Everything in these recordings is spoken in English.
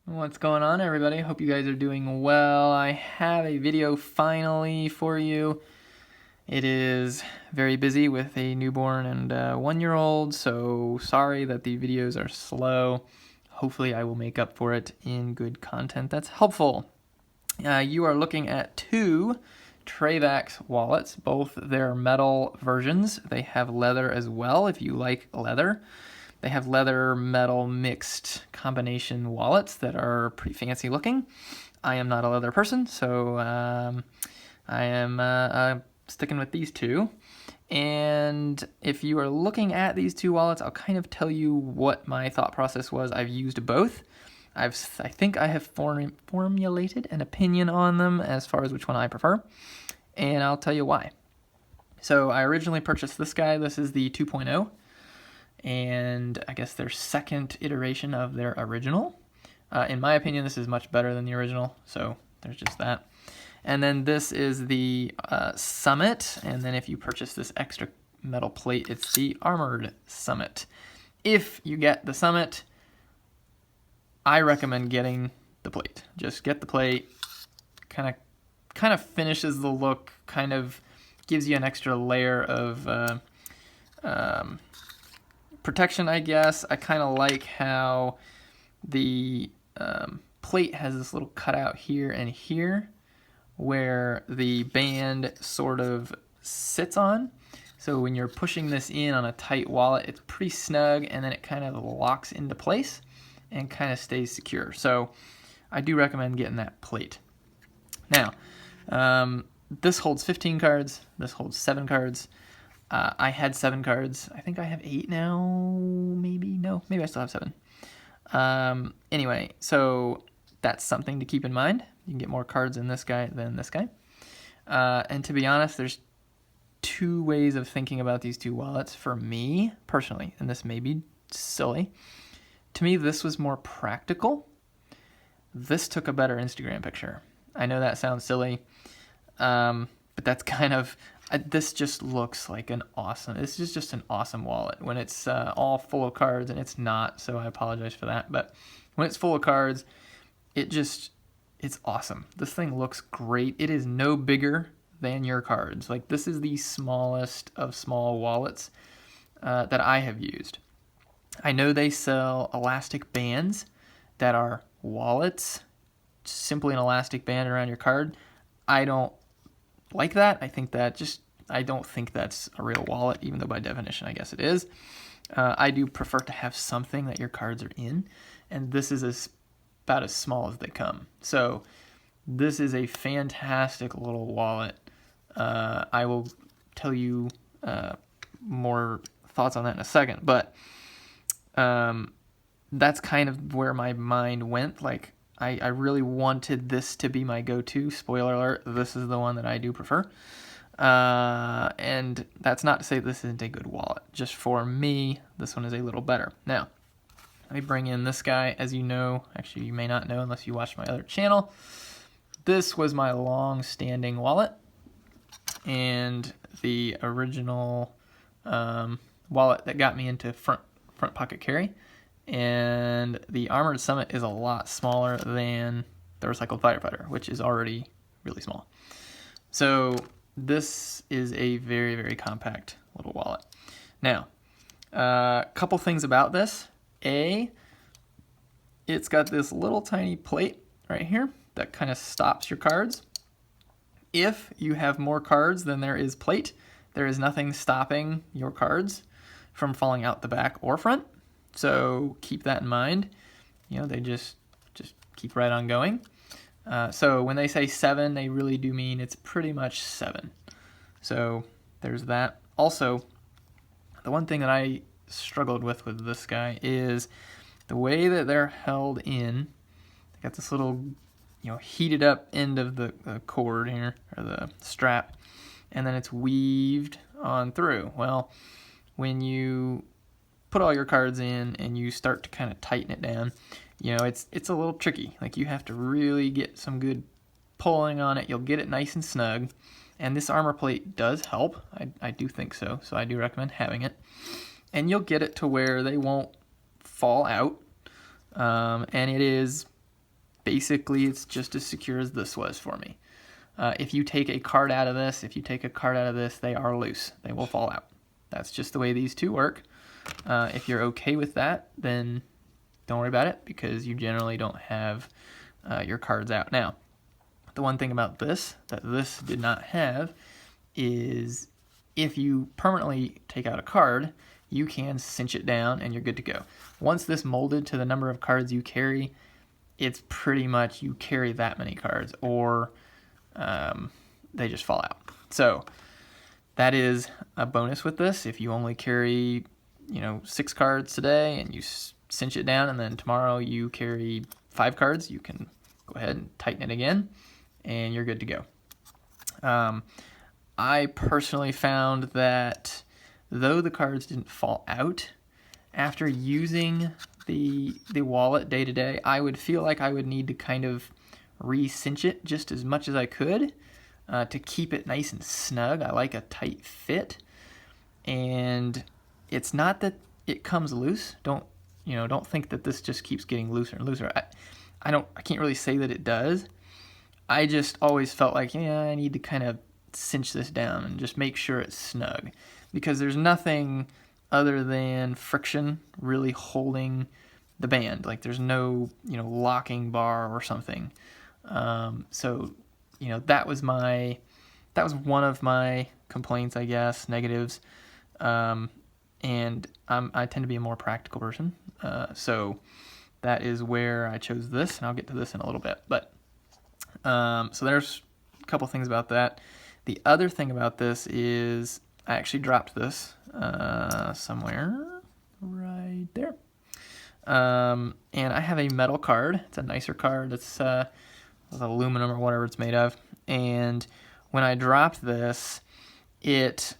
What's going on, everybody? Hope you guys are doing well. I have a video finally for you. It is very busy with a newborn and 1-year-old, so sorry that the videos are slow. Hopefully I will make up for it in good content that's helpful. You are looking at two Trayvax wallets, both their metal versions. They have leather as well if you like leather. They have leather metal mixed combination wallets that are pretty fancy looking. I am not a leather person, so I am sticking with these two. And if you are looking at these two wallets, I'll kind of tell you what my thought process was. I've used both. I think I have formulated an opinion on them as far as which one I prefer, and I'll tell you why. So I originally purchased this guy. This is the 2.0. And I guess their second iteration of their original. In my opinion, this is much better than the original, so there's just that. And then this is the Summit, and then if you purchase this extra metal plate, it's the Armored Summit. If you get the Summit, I recommend getting the plate. Just get the plate, kind of finishes the look, kind of gives you an extra layer of protection, I guess. I kind of like how the plate has this little cutout here and here where the band sort of sits on. So when you're pushing this in on a tight wallet, it's pretty snug, and then it kind of locks into place and kind of stays secure. So I do recommend getting that plate. Now, this holds 15 cards. This holds 7 cards. I had 7 cards. I think I have 8 now, maybe? No, maybe I still have 7. Anyway, so that's something to keep in mind. You can get more cards in this guy than this guy. And to be honest, there's 2 ways of thinking about these 2 wallets for me, personally, and this may be silly. To me, this was more practical. This took a better Instagram picture. I know that sounds silly, but that's kind of... this just looks like this is just an awesome wallet. When it's all full of cards, and it's not, so I apologize for that, but when it's full of cards, it's awesome. This thing looks great. It is no bigger than your cards. Like, this is the smallest of small wallets that I have used. I know they sell elastic bands that are wallets, simply an elastic band around your card. I don't like that. I don't think that's a real wallet, even though by definition I guess it is. I do prefer to have something that your cards are in, and this is about as small as they come. So this is a fantastic little wallet. I will tell you more thoughts on that in a second, but that's kind of where my mind went. Like, I really wanted this to be my go-to. Spoiler alert, this is the one that I do prefer. And that's not to say this isn't a good wallet. Just for me, this one is a little better. Now, let me bring in this guy. As you know, actually you may not know unless you watch my other channel, this was my long-standing wallet. And the original wallet that got me into front pocket carry. And the Armored Summit is a lot smaller than the Recycled Firefighter, which is already really small. So this is a very, very compact little wallet. Now, a couple things about this. It's got this little tiny plate right here that kind of stops your cards. If you have more cards than there is plate, there is nothing stopping your cards from falling out the back or front. So keep that in mind. You know, they just keep right on going. So when they say 7, they really do mean it's pretty much 7. So there's that. Also, the one thing that I struggled with this guy is the way that they're held in. They got this little, heated up end of the cord here, or the strap, and then it's weaved on through. Well, when you put all your cards in and you start to kind of tighten it down, it's a little tricky. Like, you have to really get some good pulling on it. You'll get it nice and snug, and this armor plate does help. I do think so I do recommend having it. And you'll get it to where they won't fall out, and it is basically it's just as secure as this was for me. If you take a card out of this, they are loose. They will fall out. That's just the way these two work. If you're okay with that, then don't worry about it, because you generally don't have your cards out. Now, the one thing about this that this did not have is if you permanently take out a card, you can cinch it down and you're good to go. Once this molded to the number of cards you carry, it's pretty much you carry that many cards, or they just fall out. So that is a bonus with this. If you only carry 6 cards today and you cinch it down, and then tomorrow you carry 5 cards, you can go ahead and tighten it again and you're good to go. I personally found that though the cards didn't fall out, after using the wallet day to day, I would feel like I would need to kind of re-cinch it just as much as I could to keep it nice and snug. I like a tight fit, and it's not that it comes loose. Don't think that this just keeps getting looser and looser. I can't really say that it does. I just always felt like, I need to kind of cinch this down and just make sure it's snug, because there's nothing other than friction really holding the band. Like there's no, locking bar or something. So, that was one of my complaints, I guess, negatives. And I tend to be a more practical person. So that is where I chose this, and I'll get to this in a little bit. But so there's a couple things about that. The other thing about this is I actually dropped this somewhere right there. And I have a metal card. It's a nicer card. It's with aluminum or whatever it's made of. And when I dropped this, it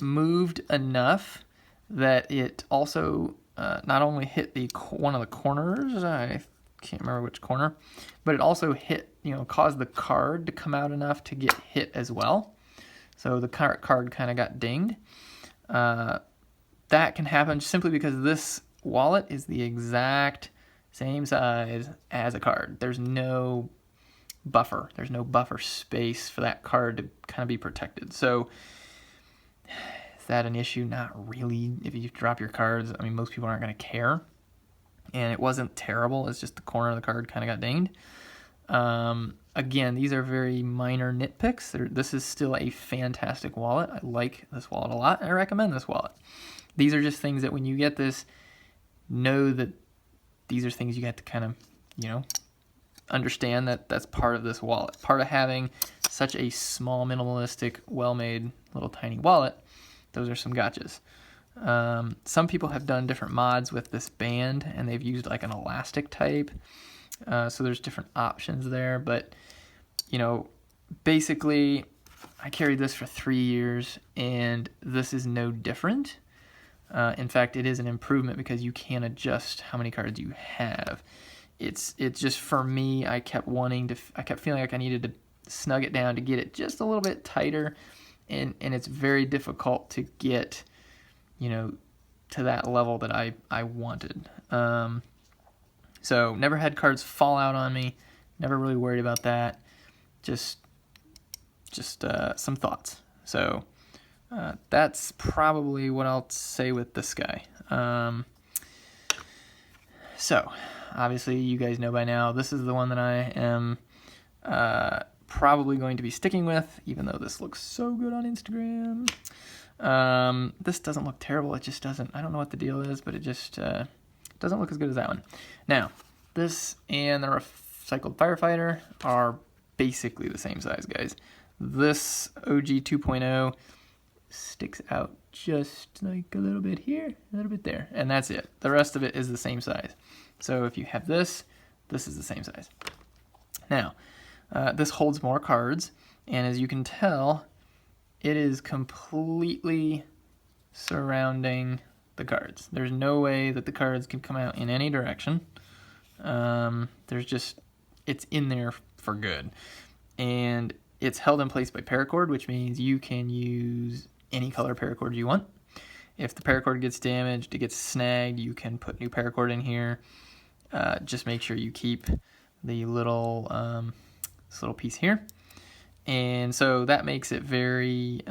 moved enough that it also not only hit one of the corners, I can't remember which corner, but it also hit, caused the card to come out enough to get hit as well. So the card kind of got dinged. That can happen simply because this wallet is the exact same size as a card. There's no buffer. There's no buffer space for that card to kind of be protected. So is that an issue? Not really. If you drop your cards, most people aren't going to care. And it wasn't terrible. It's just the corner of the card kind of got dinged. Again, these are very minor nitpicks. This is still a fantastic wallet. I like this wallet a lot. I recommend this wallet. These are just things that when you get this, know that these are things you have to kind of, understand that that's part of this wallet. Part of having such a small, minimalistic, well-made little tiny wallet. Those are some gotchas. Some people have done different mods with this band, and they've used like an elastic type. So there's different options there, but basically I carried this for 3 years, and this is no different. In fact, it is an improvement because you can adjust how many cards you have. It's just, for me, I kept feeling like I needed to snug it down to get it just a little bit tighter, and it's very difficult to get, to that level that I wanted. So never had cards fall out on me, never really worried about that. Just some thoughts. So that's probably what I'll say with this guy. So obviously you guys know by now, this is the one that I am probably going to be sticking with, even though this looks so good on Instagram. This doesn't look terrible. It just doesn't. I don't know what the deal is, but it just doesn't look as good as that one. Now, this and the Recycled Firefighter are basically the same size, guys. This OG 2.0 sticks out just like a little bit here, a little bit there, and that's it. The rest of it is the same size. So if you have this is the same size. Now, this holds more cards, and as you can tell, it is completely surrounding the cards. There's no way that the cards can come out in any direction. It's in there for good. And it's held in place by paracord, which means you can use any color paracord you want. If the paracord gets damaged, it gets snagged, you can put new paracord in here. Just make sure you keep the little this little piece here, and so that makes it very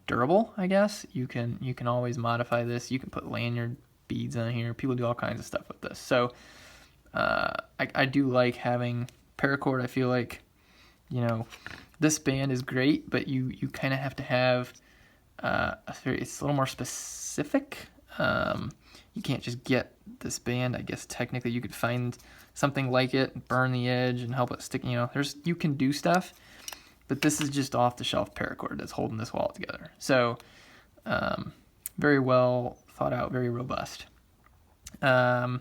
durable, I guess. You can always modify this. You can put lanyard beads on here. People do all kinds of stuff with this. So I do like having paracord. I feel like, you know, this band is great, but you kind of have to have it's a little more specific. You can't just get this band. I guess technically you could find something like it, burn the edge, and help it stick. You know, you can do stuff, but this is just off-the-shelf paracord that's holding this wallet together. So very well thought out, very robust. All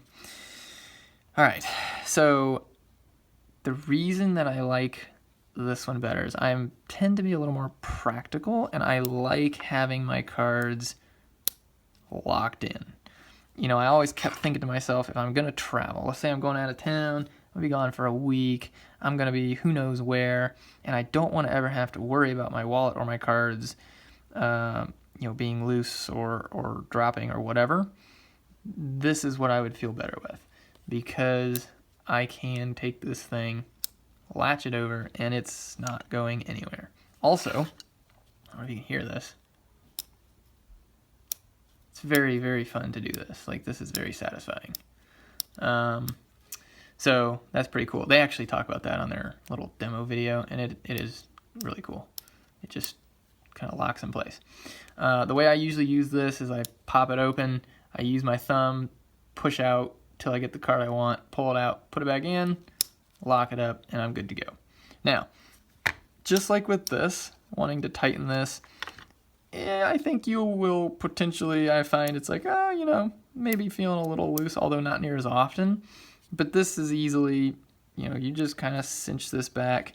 right, so the reason that I like this one better is I tend to be a little more practical, and I like having my cards locked in. You know, I always kept thinking to myself, if I'm going to travel, let's say I'm going out of town, I'll be gone for a week, I'm going to be who knows where, and I don't want to ever have to worry about my wallet or my cards, you know, being loose or dropping or whatever. This is what I would feel better with, because I can take this thing, latch it over, and it's not going anywhere. Also, I don't know if you can hear this. It's very, very fun to do this. Like, this is very satisfying. So that's pretty cool. They actually talk about that on their little demo video, and it is really cool. It just kind of locks in place. The way I usually use this is I pop it open, I use my thumb, push out till I get the card I want, pull it out, put it back in, lock it up, and I'm good to go. Now, just like with this, wanting to tighten this, I think you will potentially, I find it's like, oh, you know, maybe feeling a little loose, although not near as often. But this is easily, you know, you just kind of cinch this back,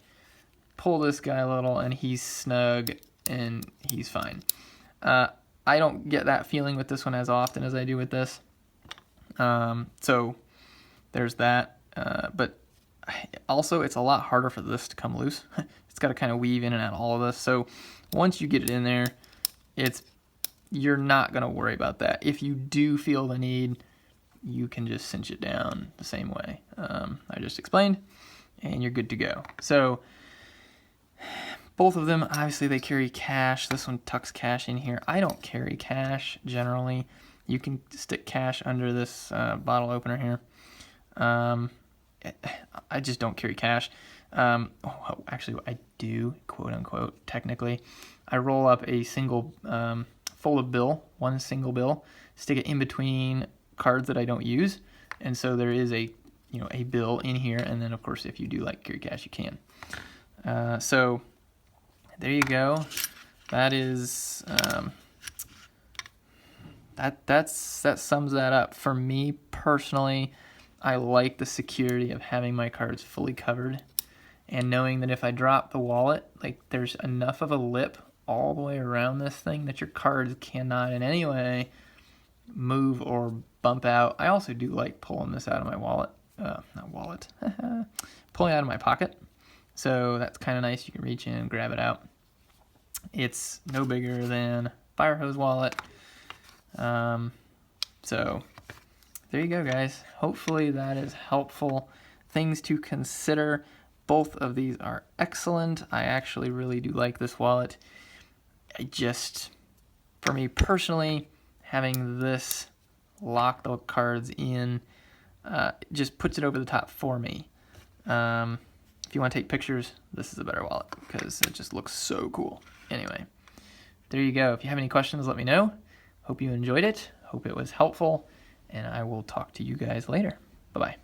pull this guy a little, and he's snug, and he's fine. I don't get that feeling with this one as often as I do with this. So there's that. But also, it's a lot harder for this to come loose. It's got to kind of weave in and out of all of this. So once you get it in there, you're not going to worry about that. If you do feel the need, you can just cinch it down the same way I just explained, and you're good to go. So both of them, obviously, they carry cash. This one tucks cash in here. I don't carry cash generally. You can stick cash under this bottle opener here. I just don't carry cash. Actually, I do, quote unquote, technically. I roll up a single folded bill, one single bill, stick it in between cards that I don't use, and so there is a bill in here. And then, of course, if you do like carry cash, you can. So there you go. That is that sums that up. For me personally, I like the security of having my cards fully covered, and knowing that if I drop the wallet, like, there's enough of a lip all the way around this thing that your cards cannot in any way move or bump out. I also do like pulling this out of my wallet, pulling it out of my pocket. So that's kind of nice. You can reach in and grab it out. It's no bigger than a fire hose wallet. So there you go, guys. Hopefully that is helpful. Things to consider. Both of these are excellent. I actually really do like this wallet. For me personally, having this lock the cards in just puts it over the top for me. If you want to take pictures, this is a better wallet because it just looks so cool. Anyway, there you go. If you have any questions, let me know. Hope you enjoyed it. Hope it was helpful, and I will talk to you guys later. Bye-bye.